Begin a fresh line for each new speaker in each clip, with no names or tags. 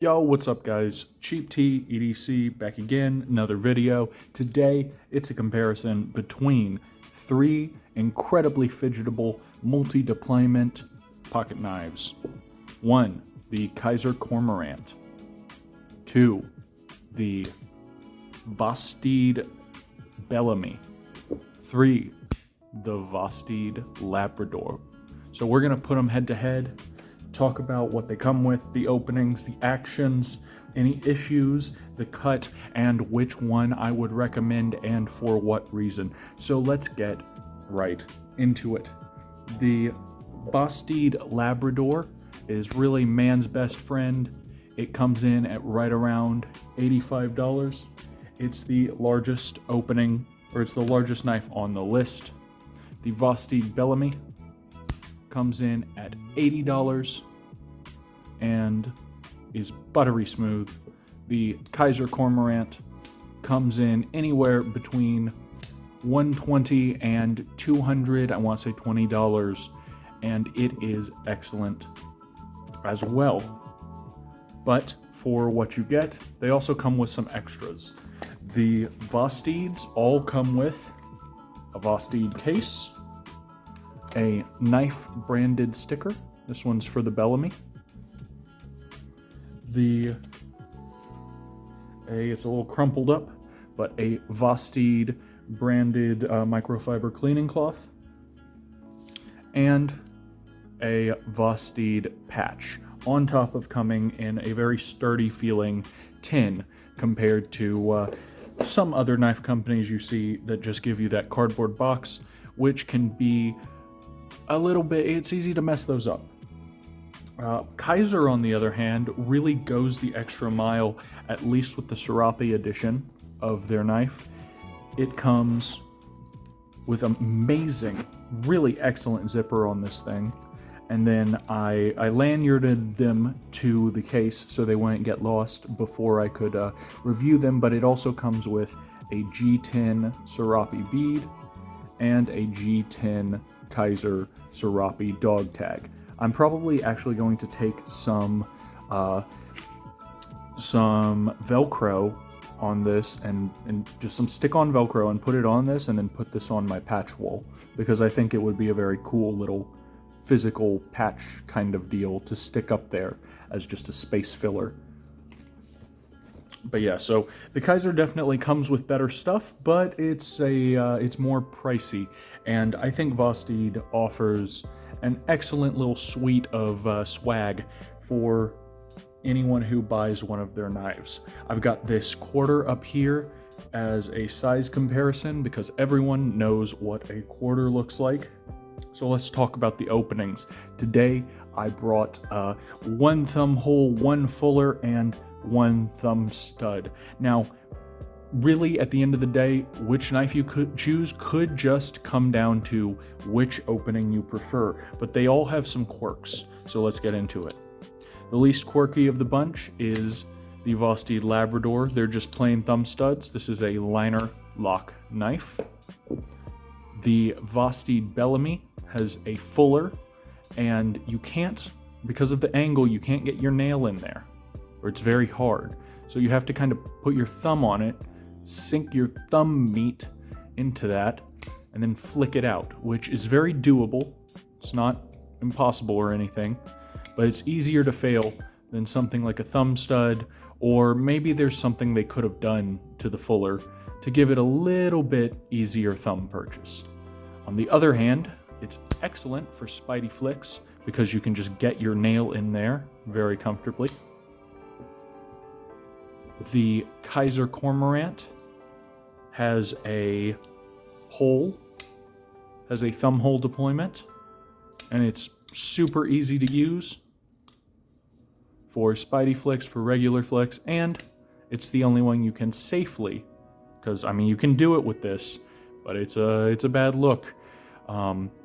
Yo, what's up guys? Cheap Tea EDC back again, another video. Today, it's a comparison between three incredibly fidgetable multi-deployment pocket knives. 1. The Kizer Cormorant. 2. The Vosteed Bellamy. 3. The Vosteed Labrador. So we're gonna put them head to head, talk about what they come with, the openings, the actions, any issues, the cut, and which one I would recommend and for what reason. So let's get right into it. The Vosteed Labrador is really man's best friend. It comes in at right around $85. It's the largest opening, or it's the largest knife on the list. The Vosteed Bellamy comes in at $80 and is buttery smooth. The Kizer Cormorant comes in anywhere between $120 and $200, I want to say $20, and it is excellent as well. But for what you get, they also come with some extras. The Vosteeds all come with a Vosteed case, a knife branded sticker. This one's for the Bellamy. It's a little crumpled up, but a Vosteed branded microfiber cleaning cloth, and a Vosteed patch, on top of coming in a very sturdy feeling tin compared to some other knife companies you see that just give you that cardboard box, which can be a little bit, it's easy to mess those up. Kizer, on the other hand, really goes the extra mile, at least with the Serape edition of their knife. It comes with an amazing, really excellent zipper on this thing. And then I lanyarded them to the case so they wouldn't get lost before I could review them, but it also comes with a G10 Serape bead and a G10 Kizer Serape dog tag. I'm probably actually going to take some Velcro on this and just some stick-on Velcro and put it on this, and then put this on my patch wool, because I think it would be a very cool little physical patch kind of deal to stick up there as just a space filler. But yeah, so the Kizer definitely comes with better stuff, but it's more pricey, and I think Vosteed offers an excellent little suite of swag for anyone who buys one of their knives. I've got this quarter up here as a size comparison because everyone knows what a quarter looks like. So let's talk about the openings. Today I brought one thumb hole, one fuller, and one thumb stud. Now, really, at the end of the day, which knife you could choose could just come down to which opening you prefer, but they all have some quirks, so let's get into it. The least quirky of the bunch is the Vosteed Labrador. They're just plain thumb studs. This is a liner lock knife. The Vosteed Bellamy has a fuller, and you can't, because of the angle, you can't get your nail in there, or it's very hard. So you have to kind of put your thumb on it, sink your thumb meat into that, and then flick it out, which is very doable. It's not impossible or anything, but it's easier to fail than something like a thumb stud, or maybe there's something they could have done to the fuller to give it a little bit easier thumb purchase. On the other hand, it's excellent for spidey flicks because you can just get your nail in there very comfortably. The Kizer Cormorant has a hole, has a thumb hole deployment, and it's super easy to use for spidey flicks, for regular flicks, and it's the only one you can safely, because I mean you can do it with this, but it's a bad look.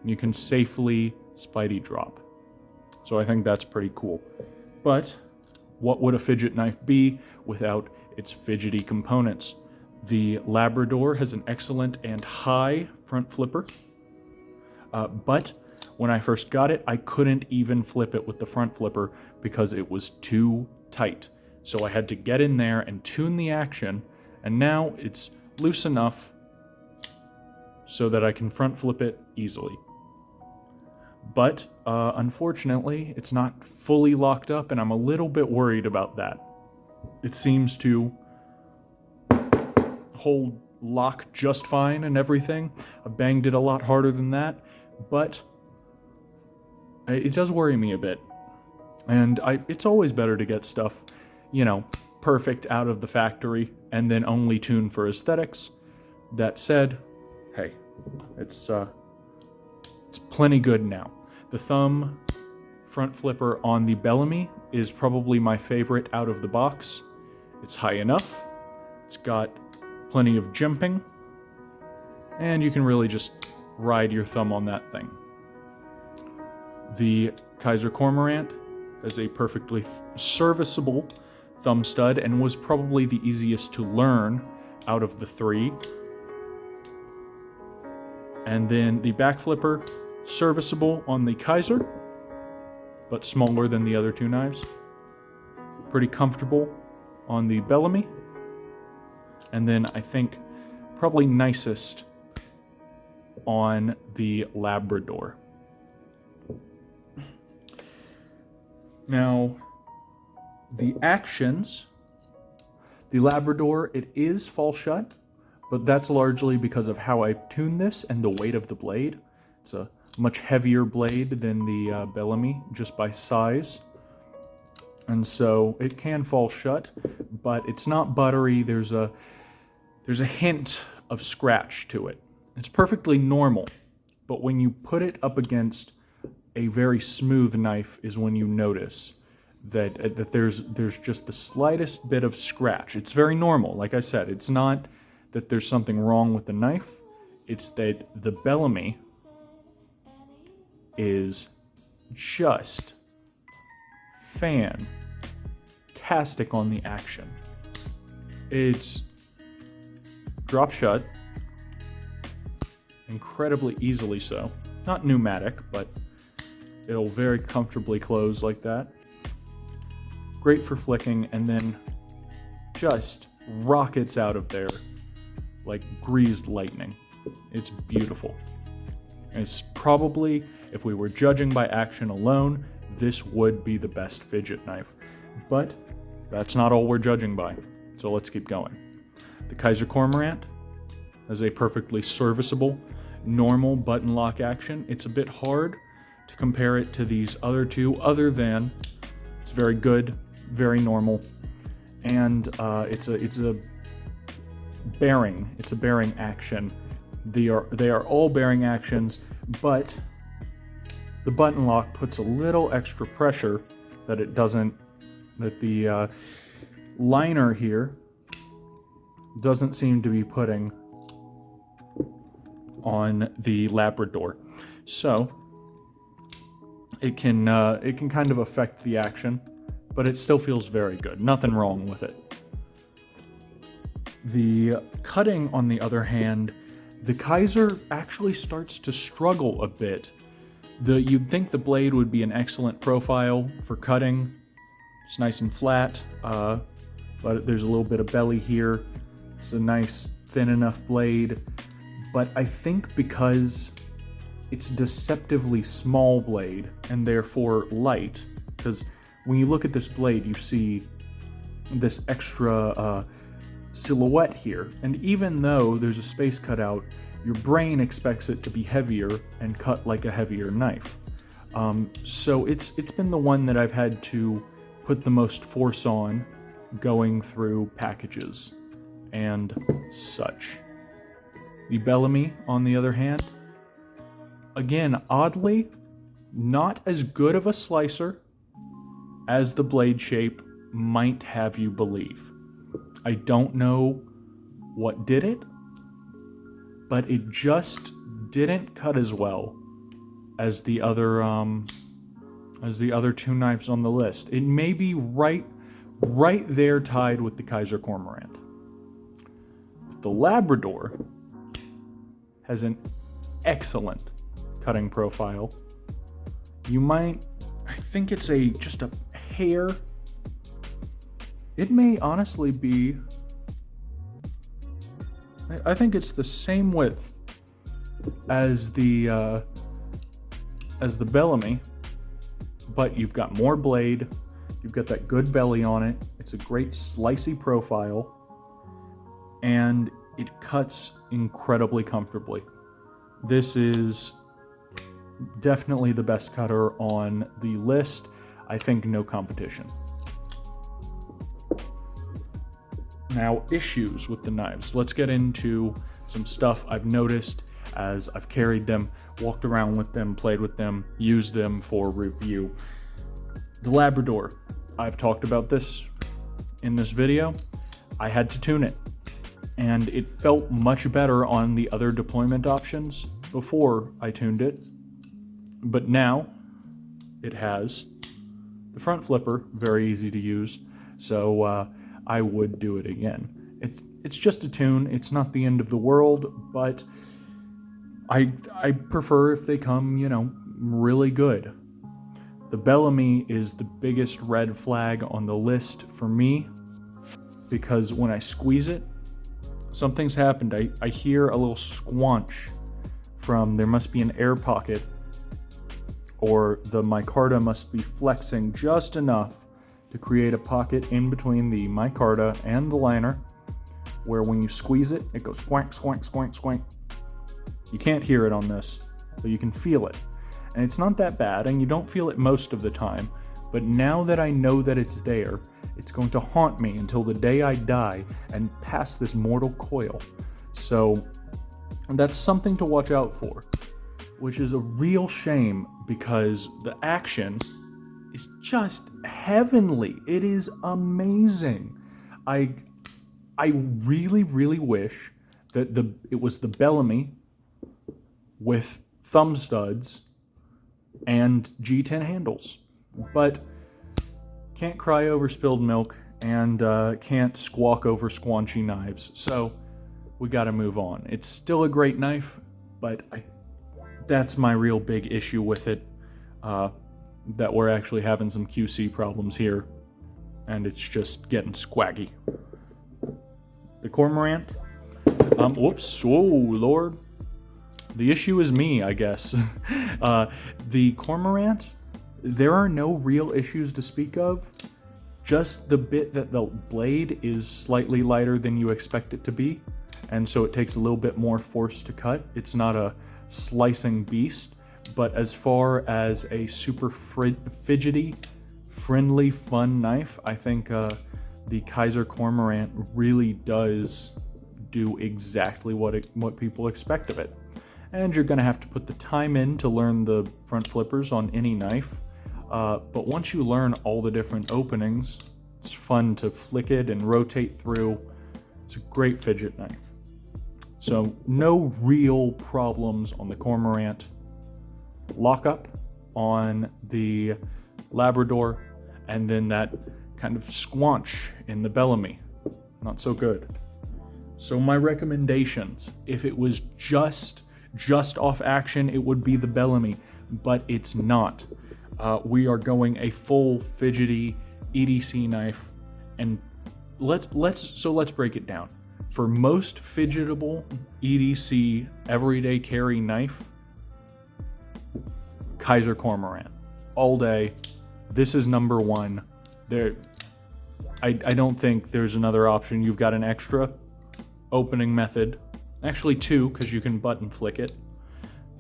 You can safely spidey drop. So I think that's pretty cool. But what would a fidget knife be without its fidgety components? The Labrador has an excellent and high front flipper, but when I first got it, I couldn't even flip it with the front flipper because it was too tight. So I had to get in there and tune the action, and now it's loose enough so that I can front flip it easily. But unfortunately, it's not fully locked up, and I'm a little bit worried about that. It seems to hold lock just fine and everything. I banged it a lot harder than that, but it does worry me a bit. And it's always better to get stuff, you know, perfect out of the factory and then only tune for aesthetics. That said, hey, it's plenty good now. The thumb front flipper on the Bellamy is probably my favorite out of the box. It's high enough, it's got plenty of jimping, and you can really just ride your thumb on that thing. The Kizer Cormorant has a perfectly serviceable thumb stud and was probably the easiest to learn out of the three. And then the back flipper, serviceable on the Kizer, but smaller than the other two knives. Pretty comfortable on the Bellamy. And then I think probably nicest on the Labrador. Now, the actions, the Labrador, it is fall shut, but that's largely because of how I tuned this and the weight of the blade. It's a much heavier blade than the Bellamy, just by size. And so it can fall shut, but it's not buttery. There's a hint of scratch to it. It's perfectly normal, but when you put it up against a very smooth knife is when you notice that there's just the slightest bit of scratch. It's very normal. Like I said, it's not that there's something wrong with the knife. It's that the Bellamy is just fantastic on the action. It's drop shut, incredibly easily so. Not pneumatic, but it'll very comfortably close like that. Great for flicking, and then just rockets out of there like greased lightning. It's beautiful. It's probably, if we were judging by action alone, this would be the best fidget knife. But that's not all we're judging by, so let's keep going. The Kizer Cormorant has a perfectly serviceable, normal button lock action. It's a bit hard to compare it to these other two, other than it's very good, very normal, and it's a bearing. It's a bearing action. They are all bearing actions, but the button lock puts a little extra pressure that the liner here doesn't seem to be putting on the Labrador. So it can kind of affect the action, but it still feels very good. Nothing wrong with it. The cutting, on the other hand, the Kizer actually starts to struggle a bit. You'd think the blade would be an excellent profile for cutting. It's nice and flat, but there's a little bit of belly here. It's a nice, thin enough blade. But I think because it's a deceptively small blade, and therefore light, because when you look at this blade, you see this extra silhouette here, and even though there's a space cut out, your brain expects it to be heavier and cut like a heavier knife. So it's been the one that I've had to put the most force on going through packages and such. The Bellamy, on the other hand, again, oddly, not as good of a slicer as the blade shape might have you believe. I don't know what did it, but it just didn't cut as well as the other two knives on the list. It may be right there tied with the Kizer Cormorant. The Labrador has an excellent cutting profile. I think it's just a hair. It may honestly be, I think it's the same width as the Bellamy, but you've got more blade, you've got that good belly on it, it's a great slicey profile, and it cuts incredibly comfortably. This is definitely the best cutter on the list. I think no competition. Now, issues with the knives. Let's get into some stuff I've noticed as I've carried them, walked around with them, played with them, used them for review. The Labrador, I've talked about this in this video. I had to tune it, and it felt much better on the other deployment options before I tuned it, but now it has the front flipper, very easy to use, so I would do it again. It's just a tune, it's not the end of the world, but I prefer if they come, really good. The Bellamy is the biggest red flag on the list for me, because when I squeeze it, something's happened. I hear a little squanch from, there must be an air pocket, or the micarta must be flexing just enough to create a pocket in between the micarta and the liner, where when you squeeze it, it goes squank, squank, squank, squank. You can't hear it on this, but you can feel it. And it's not that bad, and you don't feel it most of the time, but now that I know that it's there, it's going to haunt me until the day I die and pass this mortal coil. So that's something to watch out for, which is a real shame because the action is just heavenly. It is amazing. I really, really wish that it was the Bellamy with thumb studs and G10 handles, but can't cry over spilled milk and can't squawk over squanchy knives, so we gotta move on. It's still a great knife, but that's my real big issue with it, that we're actually having some QC problems here, and it's just getting squaggy. The Cormorant, whoops, oh lord. The issue is me, I guess. The Cormorant, there are no real issues to speak of. Just the bit that the blade is slightly lighter than you expect it to be, and so it takes a little bit more force to cut. It's not a slicing beast, but as far as a super fidgety, friendly, fun knife, I think the Kizer Cormorant really does do exactly what people expect of it. And you're going to have to put the time in to learn the front flippers on any knife. But once you learn all the different openings, it's fun to flick it and rotate through. It's a great fidget knife. So no real problems on the Cormorant. Lockup on the Labrador, and then that kind of squanch in the Bellamy. Not so good. So my recommendations, if it was just off action, it would be the Bellamy, but it's not. We are going a full fidgety EDC knife, and let's break it down. For most fidgetable EDC everyday carry knife, Kizer Cormorant all day. This is number one. I don't think there's another option. You've got an extra opening method. Actually two, because you can button flick it.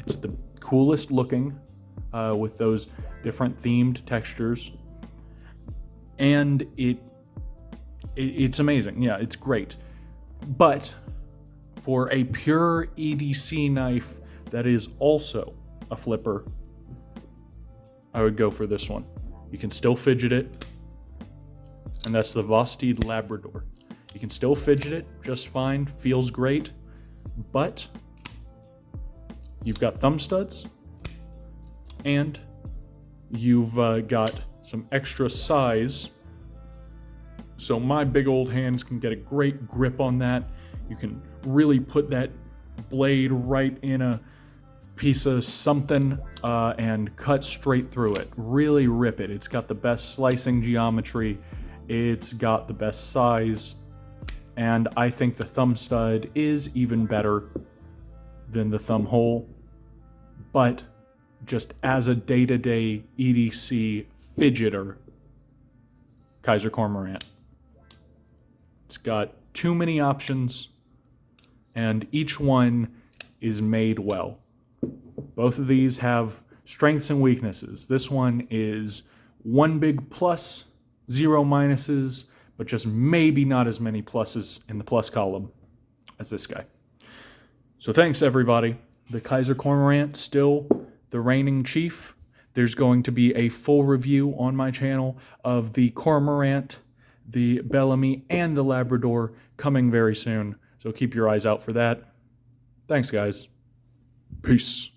It's the coolest looking, with those different themed textures. And it's amazing. Yeah, it's great. But for a pure EDC knife that is also a flipper, I would go for this one. You can still fidget it, and that's the Vosteed Labrador. You can still fidget it just fine, feels great, but you've got thumb studs, and you've got some extra size, so my big old hands can get a great grip on that. You can really put that blade right in a piece of something and cut straight through it. Really rip it. It's got the best slicing geometry. It's got the best size, and I think the thumb stud is even better than the thumb hole. But just as a day-to-day EDC fidgeter, Kizer Cormorant. It's got too many options, and each one is made well. Both of these have strengths and weaknesses. This one is one big plus, 0 minuses, but just maybe not as many pluses in the plus column as this guy. So thanks, everybody. The Kizer Cormorant, still the reigning chief. There's going to be a full review on my channel of the Cormorant, the Bellamy, and the Labrador coming very soon. So keep your eyes out for that. Thanks, guys. Peace.